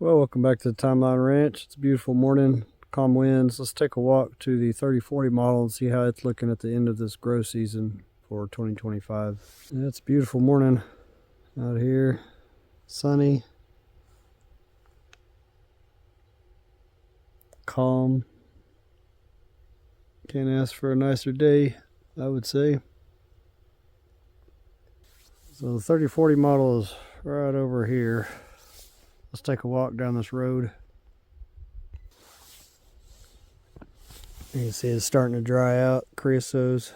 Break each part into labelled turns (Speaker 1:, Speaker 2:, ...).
Speaker 1: Well, welcome back to the Timeline Ranch. It's a beautiful morning, calm winds. Let's take a walk to the 3040 model and see how it's looking at the end of this grow season for 2025. Yeah, it's a beautiful morning out here, sunny, calm. Can't ask for a nicer day, I would say. So the 3040 model is right over here. Let's take a walk down this road. You can see it's starting to dry out. Creosote's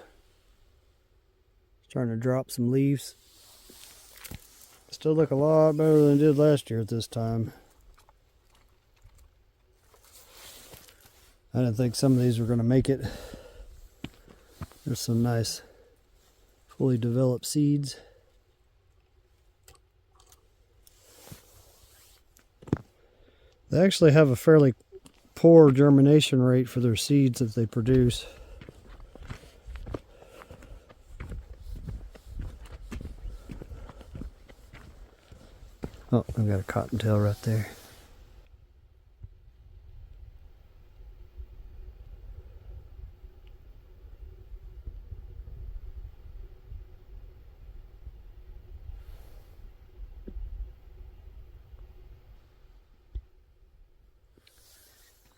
Speaker 1: starting to drop some leaves. Still look a lot better than it did last year at this time. I didn't think some of these were going to make it. There's some nice fully developed seeds. They actually have a fairly poor germination rate for their seeds that they produce. Oh, I've got a cottontail right there.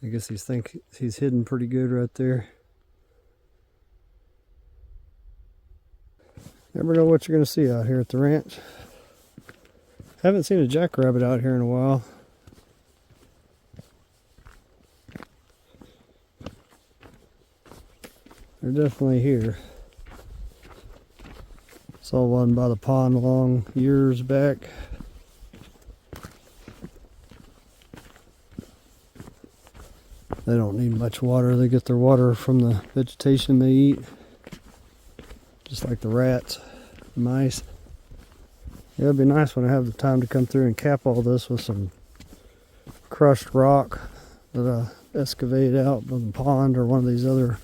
Speaker 1: I guess he's hidden pretty good right there. Never know what you're going to see out here at the ranch. Haven't seen a jackrabbit out here in a while. They're definitely here. Saw one by the pond long years back. They don't need much water. They get their water from the vegetation they eat. Just like the rats, the mice. Yeah, it'd be nice when I have the time to come through and cap all this with some crushed rock that I excavated out of the pond or one of these other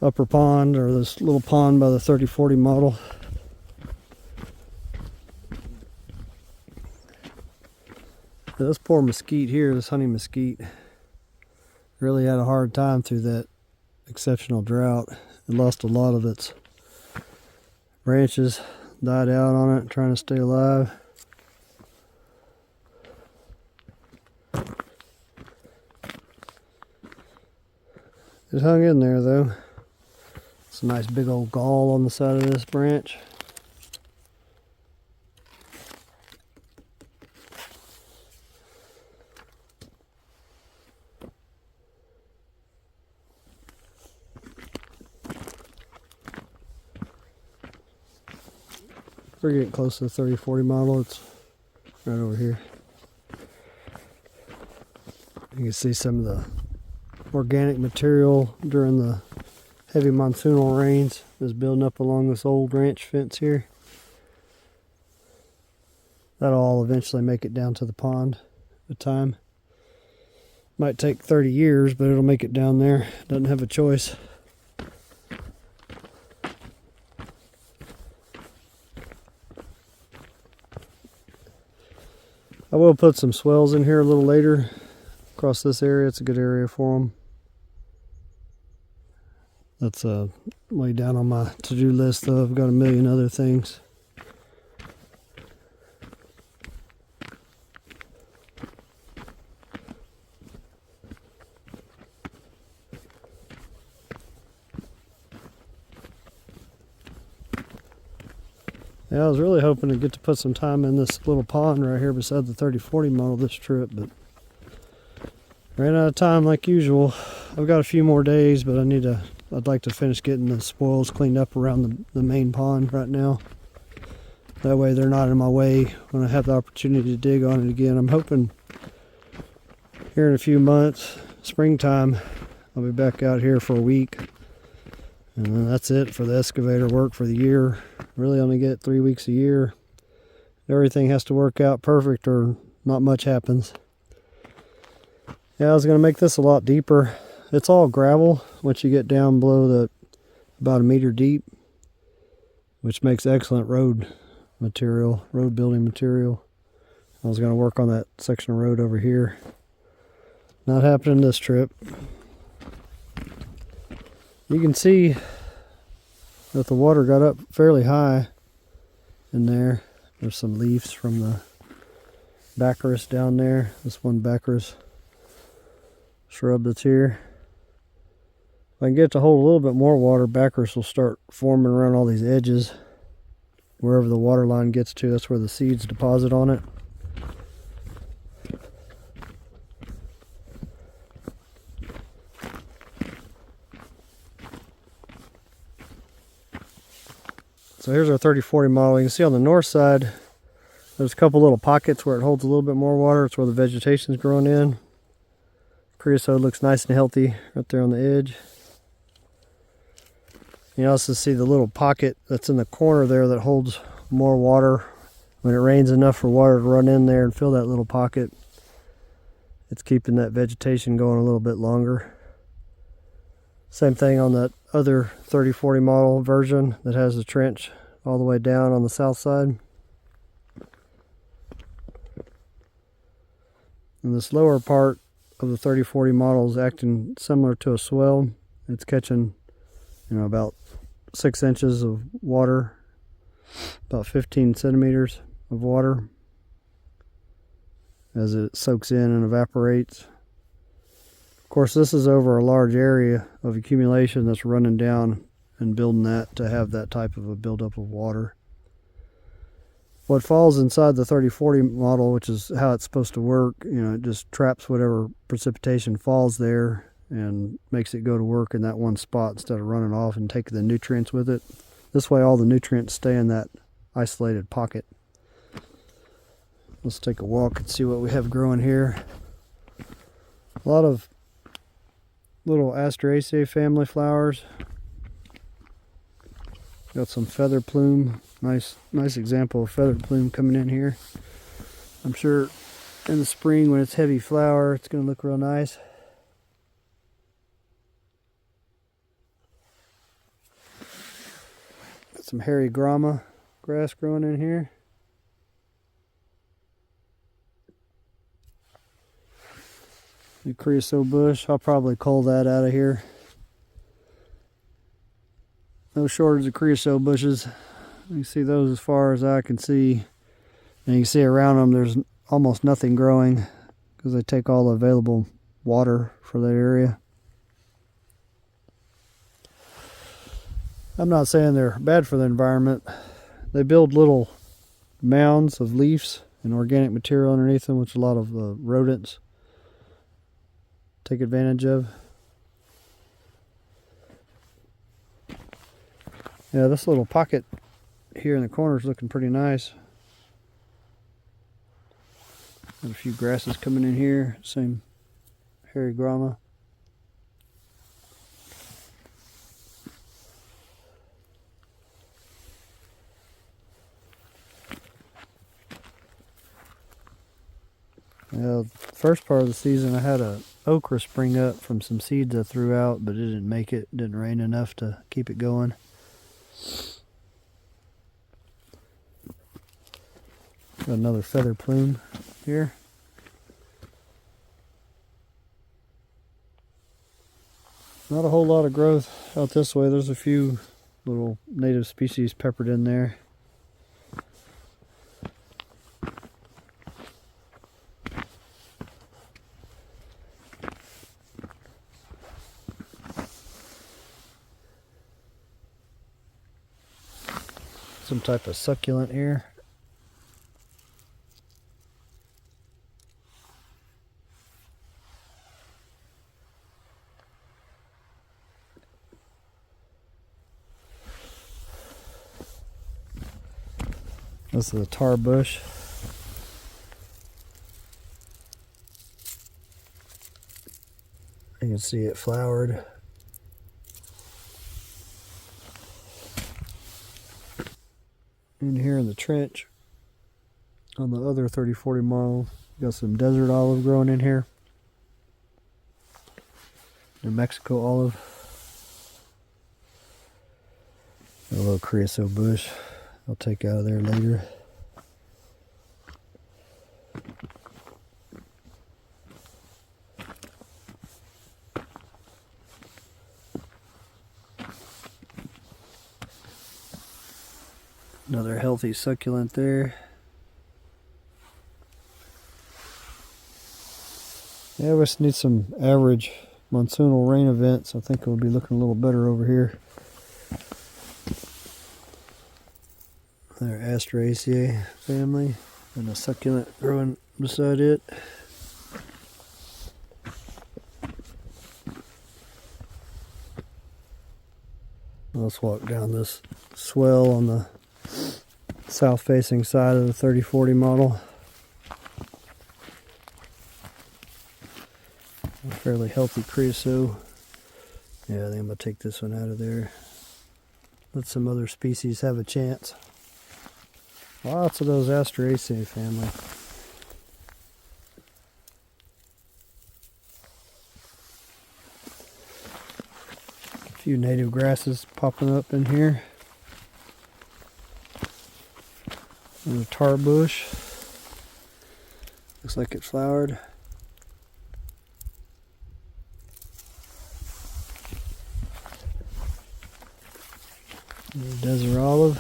Speaker 1: upper pond or this little pond by the 3040 model. This poor mesquite here, this honey mesquite, really had a hard time through that exceptional drought. It lost a lot of its branches, died out on it, trying to stay alive. It hung in there though. It's a nice big old gall on the side of this branch. We're getting close to the 3040 model. It's right over here. You can see some of the organic material during the heavy monsoonal rains is building up along this old ranch fence here. That'll all eventually make it down to the pond at a time. Might take 30 years, but it'll make it down there. Doesn't have a choice. I will put some swells in here a little later across this area. It's a good area for them. That's way down on my to-do list though. I've got a million other things. Yeah, I was really hoping to get to put some time in this little pond right here beside the 3040 model this trip, but ran out of time like usual. I've got a few more days, but I'd like to finish getting the spoils cleaned up around the main pond right now. That way they're not in my way when I have the opportunity to dig on it again. I'm hoping here in a few months, springtime, I'll be back out here for a week. And then that's it for the excavator work for the year. Really only get 3 weeks a year. Everything has to work out perfect or not much happens. Yeah, I was going to make this a lot deeper. It's all gravel once you get down below about a meter deep, which makes excellent road building material. I was going to work on that section of road over here. Not happening this trip. You can see that the water got up fairly high in there. There's some leaves from the baccharis down there. This one baccharis shrub that's here. If I can get it to hold a little bit more water, baccharis will start forming around all these edges. Wherever the water line gets to, that's where the seeds deposit on it. So here's our 3040 model. You can see on the north side, there's a couple little pockets where it holds a little bit more water. It's where the vegetation's growing in. Creosote looks nice and healthy right there on the edge. You also see the little pocket that's in the corner there that holds more water. When it rains enough for water to run in there and fill that little pocket, it's keeping that vegetation going a little bit longer. Same thing on that other 3040 model version that has the trench all the way down on the south side. And this lower part of the 3040 model is acting similar to a swell. It's catching, about 6 inches of water, about 15 centimeters of water as it soaks in and evaporates. Of course, this is over a large area of accumulation that's running down and building that to have that type of a buildup of water. What falls inside the 3040 model, which is how it's supposed to work, it just traps whatever precipitation falls there and makes it go to work in that one spot instead of running off and taking the nutrients with it. This way all the nutrients stay in that isolated pocket. Let's take a walk and see what we have growing here. A lot of little Asteraceae family flowers. Got some feather plume. Nice example of feather plume coming in here. I'm sure in the spring when it's heavy flower, it's going to look real nice. Got some hairy grama grass growing in here. The creosote bush, I'll probably cull that out of here. No shortage of creosote bushes. You can see those as far as I can see. And you can see around them there's almost nothing growing because they take all the available water for that area. I'm not saying they're bad for the environment. They build little mounds of leaves and organic material underneath them, which a lot of rodents take advantage of. Yeah, this little pocket here in the corner is looking pretty nice. Got a few grasses coming in here, same hairy grama. Yeah, first part of the season I had a okra spring up from some seeds I threw out, but it didn't make it. It didn't rain enough to keep it going. Got another feather plume here. Not a whole lot of growth out this way. There's a few little native species peppered in there. Some type of succulent here. This is a tar bush. You can see it flowered. In here in the trench on the other 3040 model, got some desert olive growing in here. New Mexico olive. A little creosote bush I'll take out of there later. Another healthy succulent there. Yeah, we just need some average monsoonal rain events. I think it will be looking a little better over here. Another Asteraceae family, and a succulent growing beside it. Let's walk down this swell on the south facing side of the 3040 model. A fairly healthy creosote. Yeah, I think I'm going to take this one out of there. Let some other species have a chance. Lots of those Asteraceae family. A few native grasses popping up in here. And a tar bush. Looks like it flowered. And a desert olive.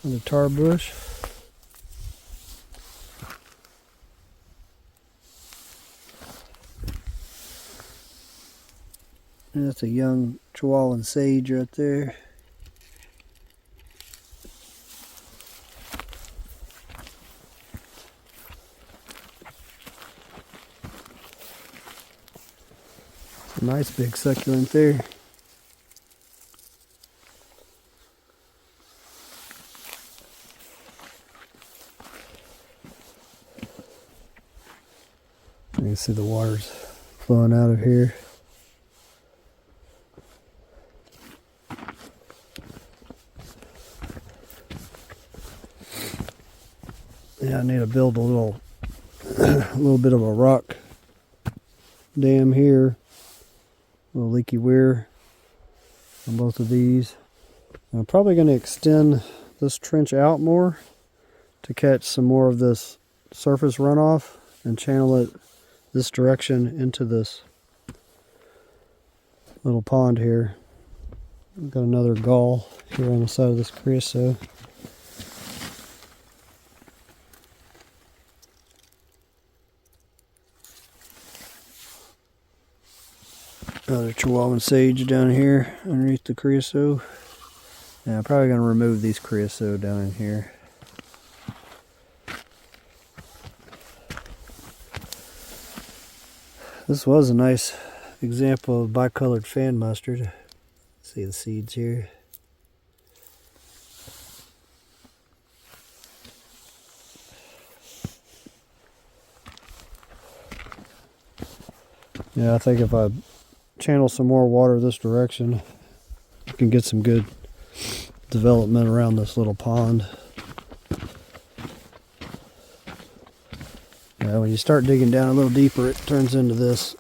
Speaker 1: And a tar bush. And that's a young Chihuahuan sage right there. It's a nice big succulent there. You can see the water's flowing out of here. Yeah, I need to build a little bit of a rock dam here. A little leaky weir on both of these. I'm probably going to extend this trench out more to catch some more of this surface runoff and channel it this direction into this little pond here. We've got another gall here on the side of this creosote. Another Chihuahuan sage down here underneath the creosote. Yeah, I'm probably going to remove these creosote down in here. This was a nice example of bicolored fan mustard. See the seeds here. Yeah, I think if I channel some more water this direction, you can get some good development around this little pond. Yeah, when you start digging down a little deeper, it turns into this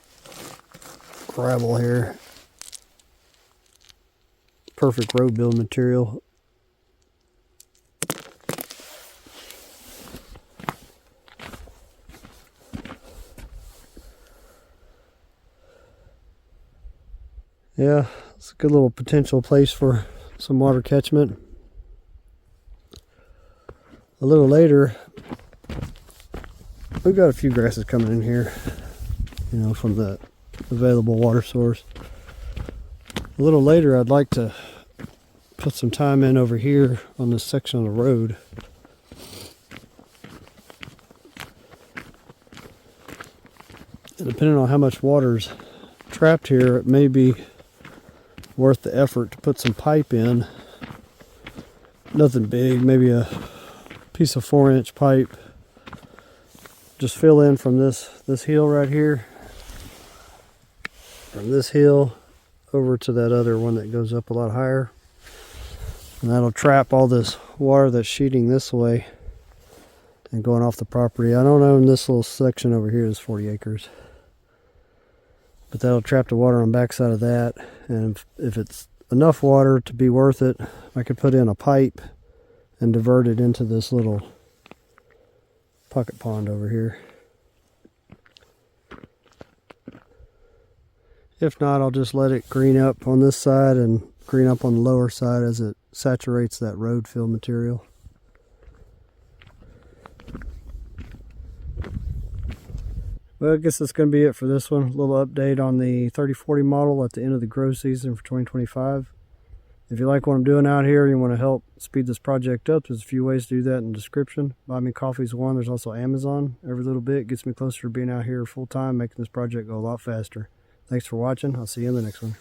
Speaker 1: gravel here. Perfect road build material. Yeah, it's a good little potential place for some water catchment. A little later, we've got a few grasses coming in here, you know, from the available water source. A little later, I'd like to put some time in over here on this section of the road. And depending on how much water's trapped here, it may be worth the effort to put some pipe in. Nothing big, maybe a piece of 4-inch pipe. Just fill in from this hill right here, from this hill over to that other one that goes up a lot higher, and that'll trap all this water that's sheeting this way and going off the property. I don't own this little section over here. Is 40 acres, but that'll trap the water on the backside of that, And if it's enough water to be worth it, I could put in a pipe and divert it into this little pocket pond over here. If not, I'll just let it green up on this side and green up on the lower side as it saturates that road fill material. Well, I guess that's going to be it for this one. A little update on the 3040 model at the end of the grow season for 2025. If you like what I'm doing out here and you want to help speed this project up, there's a few ways to do that in the description. Buy Me Coffee's one. There's also Amazon. Every little bit gets me closer to being out here full time, making this project go a lot faster. Thanks for watching. I'll see you in the next one.